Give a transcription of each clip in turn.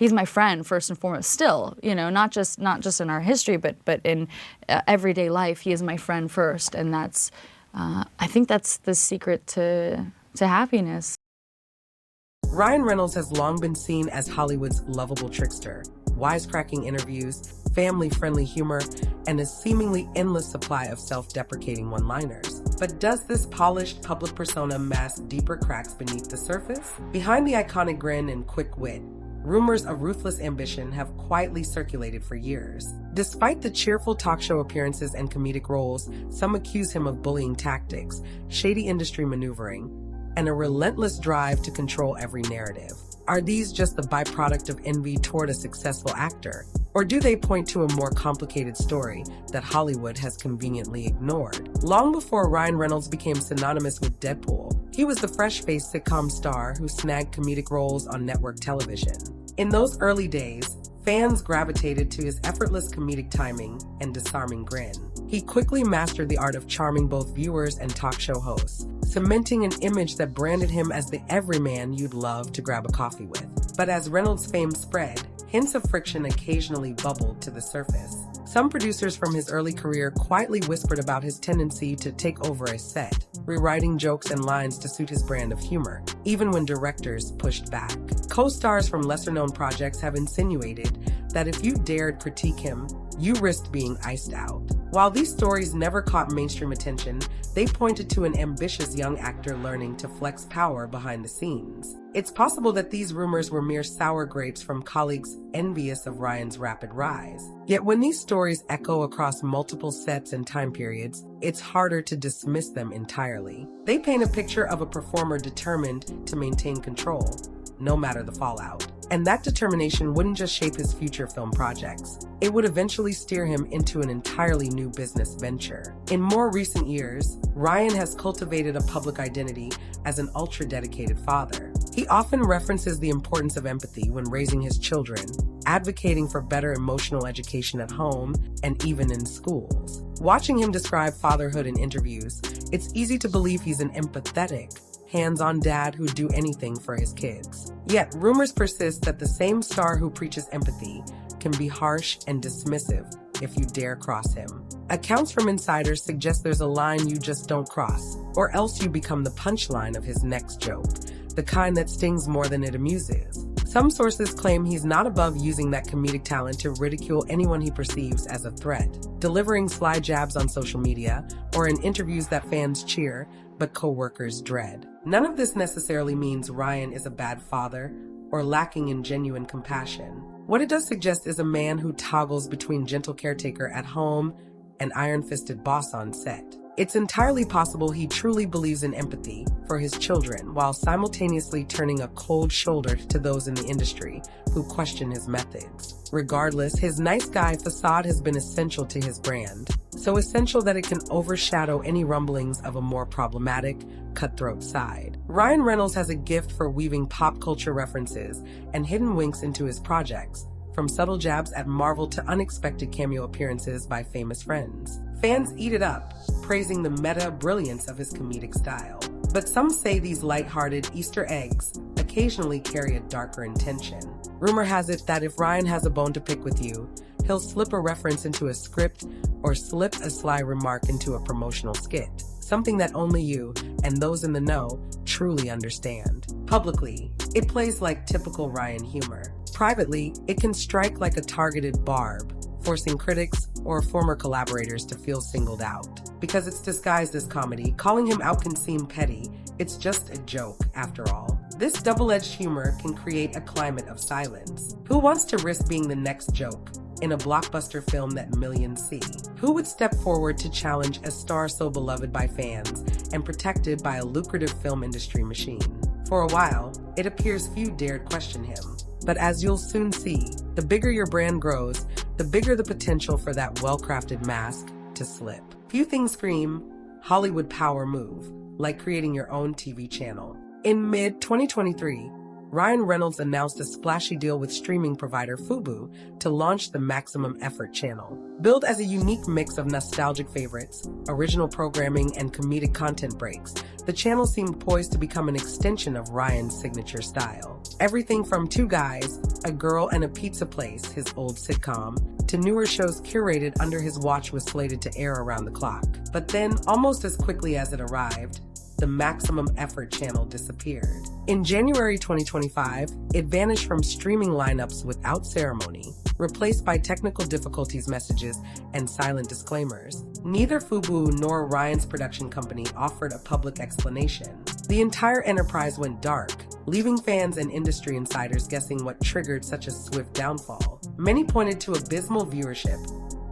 he's my friend first and foremost. Still, not just in our history, but in everyday life, he is my friend first, and that's I think that's the secret to happiness. Ryan Reynolds has long been seen as Hollywood's lovable trickster, wisecracking interviews, family-friendly humor, and a seemingly endless supply of self-deprecating one-liners. But does this polished public persona mask deeper cracks beneath the surface? Behind the iconic grin and quick wit, rumors of ruthless ambition have quietly circulated for years. Despite the cheerful talk show appearances and comedic roles, some accuse him of bullying tactics, shady industry maneuvering, and a relentless drive to control every narrative. Are these just the byproduct of envy toward a successful actor? Or do they point to a more complicated story that Hollywood has conveniently ignored? Long before Ryan Reynolds became synonymous with Deadpool, he was the fresh-faced sitcom star who snagged comedic roles on network television. In those early days, fans gravitated to his effortless comedic timing and disarming grin. He quickly mastered the art of charming both viewers and talk show hosts, cementing an image that branded him as the everyman you'd love to grab a coffee with. But as Reynolds' fame spread, hints of friction occasionally bubbled to the surface. Some producers from his early career quietly whispered about his tendency to take over a set, rewriting jokes and lines to suit his brand of humor, even when directors pushed back. Co-stars from lesser-known projects have insinuated that if you dared critique him, you risked being iced out. While these stories never caught mainstream attention, they pointed to an ambitious young actor learning to flex power behind the scenes. It's possible that these rumors were mere sour grapes from colleagues envious of Ryan's rapid rise. Yet when these stories echo across multiple sets and time periods, it's harder to dismiss them entirely. They paint a picture of a performer determined to maintain control, no matter the fallout. And that determination wouldn't just shape his future film projects. It would eventually steer him into an entirely new business venture. In more recent years, Ryan has cultivated a public identity as an ultra-dedicated father. He often references the importance of empathy when raising his children, advocating for better emotional education at home and even in schools. Watching him describe fatherhood in interviews, it's easy to believe he's an empathetic, hands-on dad who'd do anything for his kids. Yet, rumors persist that the same star who preaches empathy can be harsh and dismissive if you dare cross him. Accounts from insiders suggest there's a line you just don't cross, or else you become the punchline of his next joke, the kind that stings more than it amuses. Some sources claim he's not above using that comedic talent to ridicule anyone he perceives as a threat, delivering sly jabs on social media or in interviews that fans cheer but co-workers dread. None of this necessarily means Ryan is a bad father or lacking in genuine compassion. What it does suggest is a man who toggles between gentle caretaker at home and iron-fisted boss on set. It's entirely possible he truly believes in empathy for his children while simultaneously turning a cold shoulder to those in the industry who question his methods. Regardless, his nice guy facade has been essential to his brand, so essential that it can overshadow any rumblings of a more problematic, cutthroat side. Ryan Reynolds has a gift for weaving pop culture references and hidden winks into his projects, from subtle jabs at Marvel to unexpected cameo appearances by famous friends. Fans eat it up, praising the meta brilliance of his comedic style. But some say these lighthearted Easter eggs occasionally carry a darker intention. Rumor has it that if Ryan has a bone to pick with you, he'll slip a reference into a script or slip a sly remark into a promotional skit, something that only you and those in the know truly understand. Publicly, it plays like typical Ryan humor. Privately, it can strike like a targeted barb, forcing critics or former collaborators to feel singled out. Because it's disguised as comedy, calling him out can seem petty. It's just a joke, after all. This double-edged humor can create a climate of silence. Who wants to risk being the next joke in a blockbuster film that millions see? Who would step forward to challenge a star so beloved by fans and protected by a lucrative film industry machine? For a while, it appears few dared question him. But as you'll soon see, the bigger your brand grows, the bigger the potential for that well-crafted mask to slip. Few things scream Hollywood power move like creating your own TV channel. In mid-2023, Ryan Reynolds announced a splashy deal with streaming provider Fubo to launch the Maximum Effort channel. Billed as a unique mix of nostalgic favorites, original programming, and comedic content breaks, the channel seemed poised to become an extension of Ryan's signature style. Everything from Two Guys, A Girl and a Pizza Place, his old sitcom, to newer shows curated under his watch was slated to air around the clock. But then, almost as quickly as it arrived, the Maximum Effort channel disappeared. In January 2025, it vanished from streaming lineups without ceremony, replaced by technical difficulties messages and silent disclaimers. Neither Fubu nor Ryan's production company offered a public explanation. The entire enterprise went dark, leaving fans and industry insiders guessing what triggered such a swift downfall. Many pointed to abysmal viewership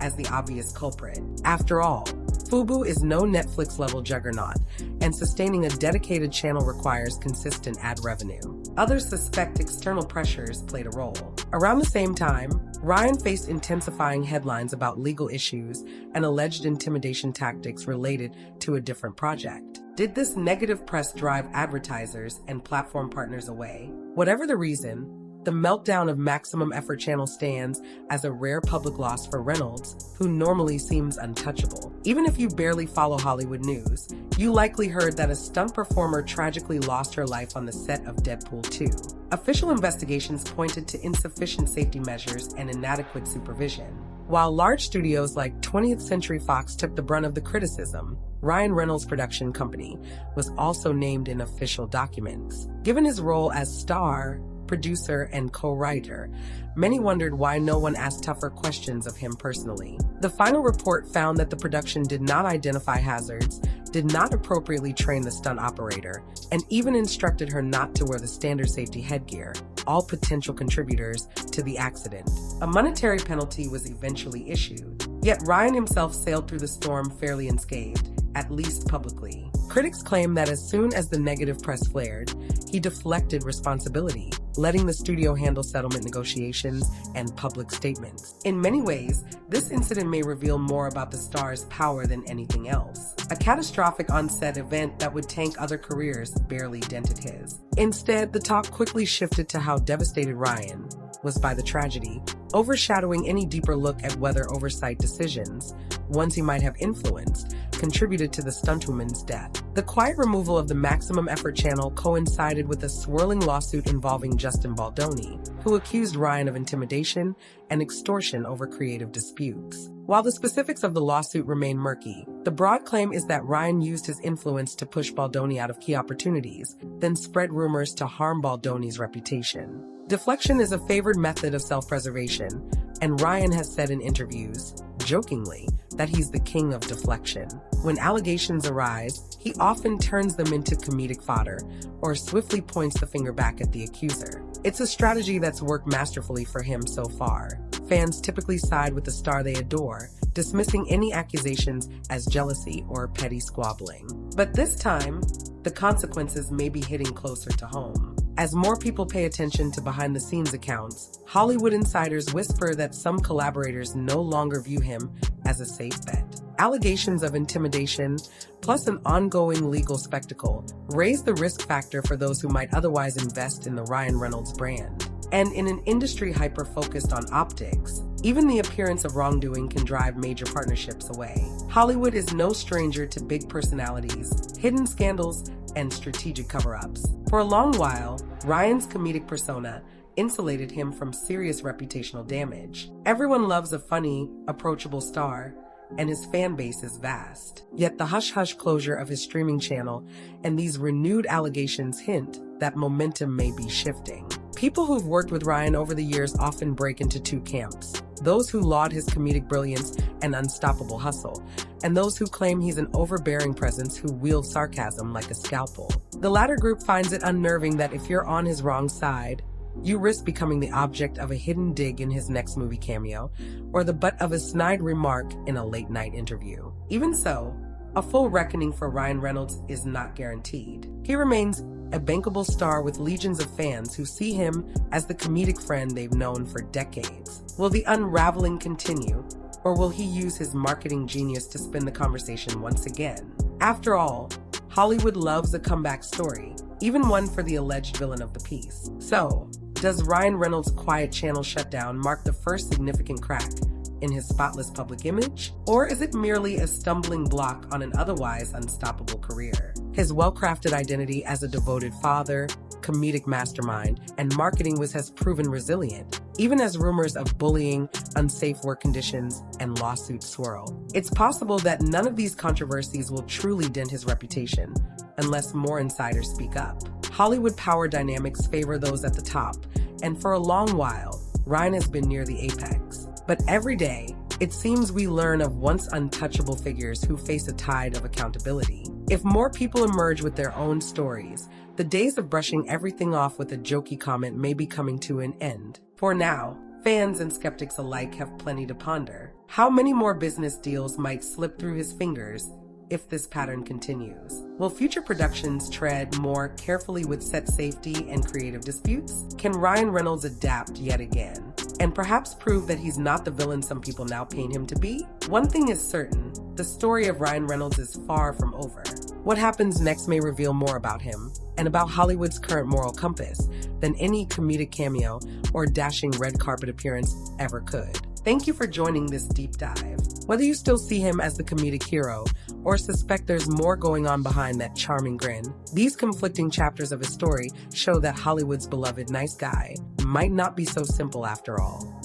as the obvious culprit. After all, Fubu is no Netflix-level juggernaut, and sustaining a dedicated channel requires consistent ad revenue. Others suspect external pressures played a role. Around the same time, Ryan faced intensifying headlines about legal issues and alleged intimidation tactics related to a different project. Did this negative press drive advertisers and platform partners away? Whatever the reason, the meltdown of Maximum Effort channel stands as a rare public loss for Reynolds, who normally seems untouchable. Even if you barely follow Hollywood news, you likely heard that a stunt performer tragically lost her life on the set of Deadpool 2. Official investigations pointed to insufficient safety measures and inadequate supervision. While large studios like 20th Century Fox took the brunt of the criticism, Ryan Reynolds' production company was also named in official documents. Given his role as star, producer, and co-writer, many wondered why no one asked tougher questions of him personally. The final report found that the production did not identify hazards, did not appropriately train the stunt operator, and even instructed her not to wear the standard safety headgear, all potential contributors to the accident. A monetary penalty was eventually issued, yet Ryan himself sailed through the storm fairly unscathed, at least publicly. Critics claim that as soon as the negative press flared, he deflected responsibility, letting the studio handle settlement negotiations and public statements. In many ways, this incident may reveal more about the star's power than anything else. A catastrophic on-set event that would tank other careers barely dented his. Instead, the talk quickly shifted to how devastated Ryan was by the tragedy, overshadowing any deeper look at whether oversight decisions, ones he might have influenced, contributed to the stuntwoman's death. The quiet removal of the Maximum Effort channel coincided with a swirling lawsuit involving Justin Baldoni, who accused Ryan of intimidation and extortion over creative disputes. While the specifics of the lawsuit remain murky, the broad claim is that Ryan used his influence to push Baldoni out of key opportunities, then spread rumors to harm Baldoni's reputation. Deflection is a favored method of self-preservation, and Ryan has said in interviews, jokingly, that he's the king of deflection. When allegations arise, he often turns them into comedic fodder or swiftly points the finger back at the accuser. It's a strategy that's worked masterfully for him so far. Fans typically side with the star they adore, dismissing any accusations as jealousy or petty squabbling. But this time, the consequences may be hitting closer to home. As more people pay attention to behind-the-scenes accounts, Hollywood insiders whisper that some collaborators no longer view him as a safe bet. Allegations of intimidation, plus an ongoing legal spectacle, raise the risk factor for those who might otherwise invest in the Ryan Reynolds brand. And in an industry hyper-focused on optics, even the appearance of wrongdoing can drive major partnerships away. Hollywood is no stranger to big personalities, hidden scandals, and strategic cover-ups. For a long while, Ryan's comedic persona insulated him from serious reputational damage. Everyone loves a funny, approachable star, and his fan base is vast. Yet the hush-hush closure of his streaming channel and these renewed allegations hint that momentum may be shifting. People who've worked with Ryan over the years often break into two camps: those who laud his comedic brilliance and unstoppable hustle, and those who claim he's an overbearing presence who wields sarcasm like a scalpel. The latter group finds it unnerving that if you're on his wrong side, you risk becoming the object of a hidden dig in his next movie cameo, or the butt of a snide remark in a late-night interview. Even so, a full reckoning for Ryan Reynolds is not guaranteed. He remains a bankable star with legions of fans who see him as the comedic friend they've known for decades. Will the unraveling continue, or will he use his marketing genius to spin the conversation once again? After all, Hollywood loves a comeback story, even one for the alleged villain of the piece. So, does Ryan Reynolds' quiet channel shutdown mark the first significant crack in his spotless public image? Or is it merely a stumbling block on an otherwise unstoppable career? His well-crafted identity as a devoted father, comedic mastermind, and marketing whiz has proven resilient, even as rumors of bullying, unsafe work conditions, and lawsuits swirl. It's possible that none of these controversies will truly dent his reputation, unless more insiders speak up. Hollywood power dynamics favor those at the top, and for a long while, Ryan has been near the apex. But every day, it seems we learn of once untouchable figures who face a tide of accountability. If more people emerge with their own stories, the days of brushing everything off with a jokey comment may be coming to an end. For now, fans and skeptics alike have plenty to ponder. How many more business deals might slip through his fingers if this pattern continues? Will future productions tread more carefully with set safety and creative disputes? Can Ryan Reynolds adapt yet again, and perhaps prove that he's not the villain some people now paint him to be? One thing is certain, the story of Ryan Reynolds is far from over. What happens next may reveal more about him, and about Hollywood's current moral compass, than any comedic cameo or dashing red carpet appearance ever could. Thank you for joining this deep dive. Whether you still see him as the comedic hero, or suspect there's more going on behind that charming grin, these conflicting chapters of his story show that Hollywood's beloved nice guy might not be so simple after all.